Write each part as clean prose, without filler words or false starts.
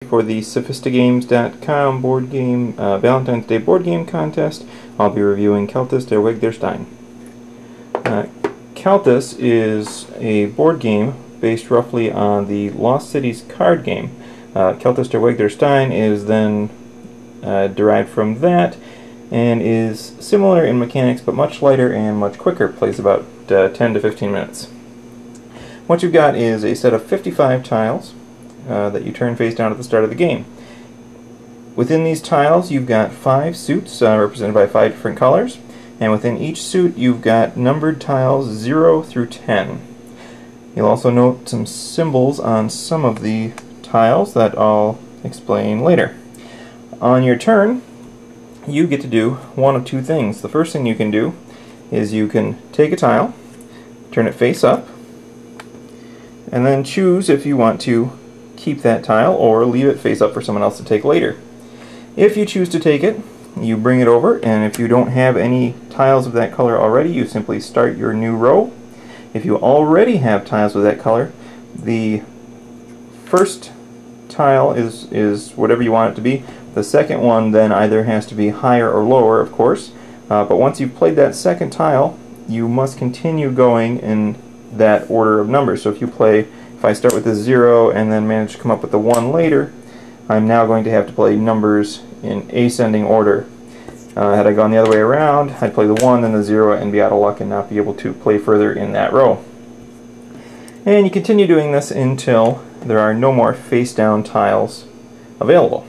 For the Sophistigames.com board game Valentine's Day board game contest, I'll be reviewing Keltis der Weg der Steine. Keltis is a board game based roughly on the Lost Cities card game. Keltis der Weg der Steine is then derived from that and is similar in mechanics but much lighter and much quicker. Plays about 10 to 15 minutes. What you've got is a set of 55 tiles that you turn face down at the start of the game. Within these tiles you've got 5 suits represented by 5 different colors, and within each suit you've got numbered tiles 0 through 10. You'll also note some symbols on some of the tiles that I'll explain later. On your turn you get to do one of two things. The first thing you can do is you can take a tile, turn it face up, and then choose if you want to keep that tile or leave it face up for someone else to take later. If you choose to take it, you bring it over, and if you don't have any tiles of that color already, you simply start your new row. If you already have tiles with that color, the first tile is whatever you want it to be. The second one then either has to be higher or lower, of course, but once you've played that second tile, you must continue going in that order of numbers. So if I start with the 0 and then manage to come up with the 1 later, I'm now going to have to play numbers in ascending order. Had I gone the other way around, I'd play the 1 then the 0 and be out of luck and not be able to play further in that row. And you continue doing this until there are no more face down tiles available.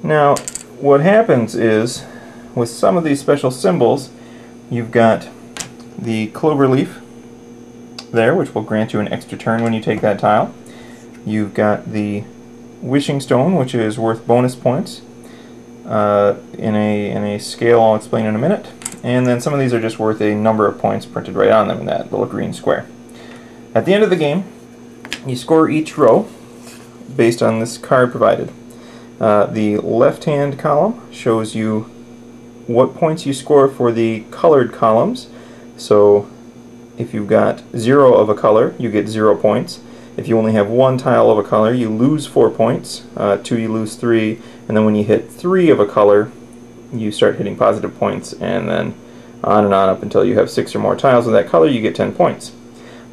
Now what happens is, with some of these special symbols, you've got the clover leaf there, which will grant you an extra turn when you take that tile. You've got the wishing stone, which is worth bonus points in a scale I'll explain in a minute. And then some of these are just worth a number of points printed right on them in that little green square. At the end of the game, you score each row based on this card provided. The left-hand column shows you what points you score for the colored columns. So if you've got 0 of a color, you get 0 points. If you only have 1 tile of a color, you lose 4 points. 2, you lose 3. And then when you hit 3 of a color, you start hitting positive points. And then on up until you have 6 or more tiles of that color, you get 10 points.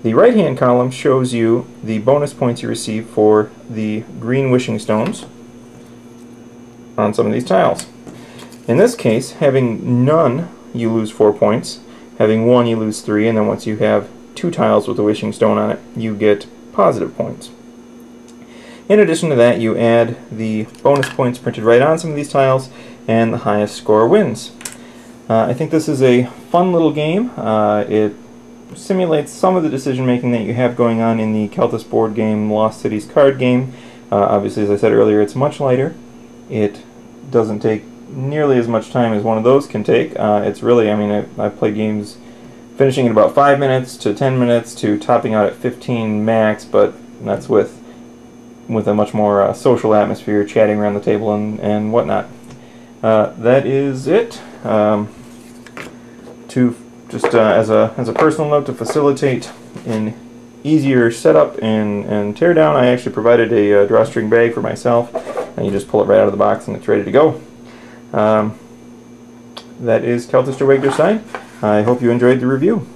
The right-hand column shows you the bonus points you receive for the green wishing stones on some of these tiles. In this case, having none, you lose 4 points. Having 1, you lose 3, and then once you have 2 tiles with a wishing stone on it, you get positive points. In addition to that, you add the bonus points printed right on some of these tiles, and the highest score wins. I think this is a fun little game. It simulates some of the decision making that you have going on in the Keltis board game Lost Cities card game. Obviously, as I said earlier, it's much lighter. It doesn't take nearly as much time as one of those can take. It's really, I've played games finishing in about 5 minutes to 10 minutes to topping out at 15 max, but that's with a much more social atmosphere, chatting around the table and whatnot. That is it. As a personal note, to facilitate an easier setup and teardown, I actually provided a drawstring bag for myself, and you just pull it right out of the box and it's ready to go. That is Keltis der Weg der Steine. I hope you enjoyed the review.